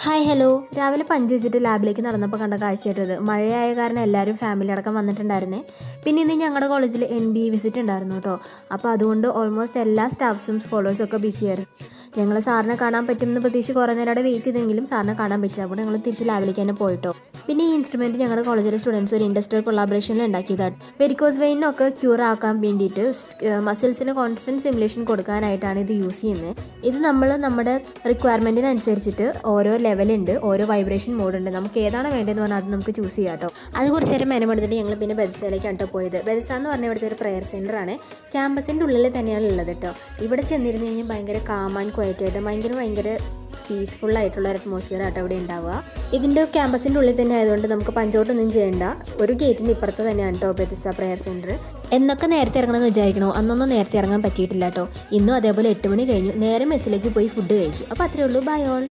Hi hello. രാവിലെ punch വെച്ചിട്ട് ലാബിലേക്ക് നടന്നപ്പോൾ കണ്ട കാഴ്ചയായിട്ടത്. മഴയായ കാരണം എല്ലാവരും ഫാമിലി അടക്കം വന്നിട്ടുണ്ടായിരുന്നേ. പിന്നെ ഇന്ന് ഞങ്ങളുടെ കോളേജിൽ NBA വിസിറ്റ് ഉണ്ടായിരുന്നു കേട്ടോ. അപ്പോൾ അതുകൊണ്ട് ഓൾമോസ്റ്റ് എല്ലാ സ്റ്റാഫ്സും സ്കോളേഴ്സും ഒക്കെ ബിസിയായിരുന്നു. ഞങ്ങൾ സാറിനെ കാണാൻ പറ്റുമെന്ന് പ്രതീക്ഷിച്ച് കുറേ നേരം അവിടെ വെയിറ്റ് ചെയ്തെങ്കിലും സാറിനെ കാണാൻ പറ്റില്ല. അപ്പോൾ ഞങ്ങൾ തിരിച്ച് ലാബിലേക്ക് തന്നെ പോയിട്ടോ. പിന്നെ ഈ ഇൻസ്ട്രുമെൻറ്റ് ഞങ്ങളുടെ കോളേജിലെ സ്റ്റുഡൻസ് ഒരു ഇൻഡസ്ട്രിയൽ കൊളാബറേഷനിൽ ഉണ്ടാക്കിയതാണ്. വെരിക്കോസ് വെയിനൊക്കെ ക്യൂർ ആക്കാൻ വേണ്ടിയിട്ട് മസിൽസിന് കോൺസ്റ്റൻറ്റ് സിമുലേഷൻ കൊടുക്കാനായിട്ടാണ് ഇത് യൂസ് ചെയ്യുന്നത്. ഇത് നമ്മുടെ റിക്വയർമെൻറ്റിനനുസരിച്ചിട്ട് ഓരോ ലെവലുണ്ട്, ഓരോ വൈബ്രേഷൻ മോഡുണ്ട്. നമുക്ക് ഏതാണ് വേണ്ടതെന്ന് പറഞ്ഞാൽ അത് നമുക്ക് ചൂസ് ചെയ്യാം കേട്ടോ. അത് കുറച്ച് നേരം മെനമെടുത്തിട്ട് ഞങ്ങൾ പിന്നെ ബെദസയിലേക്കാണ് കേട്ടോ പോയത്. ബെദസ എന്ന് പറഞ്ഞാൽ ഇവിടുത്തെ ഒരു പ്രെയർ സെൻ്ററാണ്. ക്യാമ്പസിൻ്റെ ഉള്ളിൽ തന്നെയാണ് ഉള്ളത് കേട്ടോ. ഇവിടെ ചെന്നിരുന്ന് കഴിഞ്ഞാൽ ഭയങ്കര കാം ആൻഡ് ക്വയറ്റായിട്ട് ഭയങ്കര പീസ്ഫുള്ളായിട്ടുള്ള ഒരു അറ്റ്മോസ്ഫിയർ ആട്ടോ ഇവിടെ ഉണ്ടാവുക. ഇതിൻ്റെ ക്യാമ്പസിൻ്റെ ഉള്ളിൽ തന്നെ ആയതുകൊണ്ട് നമുക്ക് പഞ്ചോട്ടൊന്നും ചെയ്യേണ്ട. ഒരു ഗേറ്റിൻ്റെ ഇപ്പുറത്ത് തന്നെയാണ് കേട്ടോ ബെദസ പ്രെയർ സെൻറ്റർ. എന്നൊക്കെ നേരത്തെ ഇറങ്ങണമെന്ന് വിചാരിക്കണോ, അന്നൊന്നും നേരത്തെ ഇറങ്ങാൻ പറ്റിയിട്ടില്ല കേട്ടോ. ഇന്നും അതേപോലെ 8 മണി കഴിഞ്ഞു. നേരെ മെസ്സിലേക്ക് പോയി ഫുഡ് കഴിച്ചു. അപ്പോൾ അത്രയേ ഉള്ളൂ. Bye all.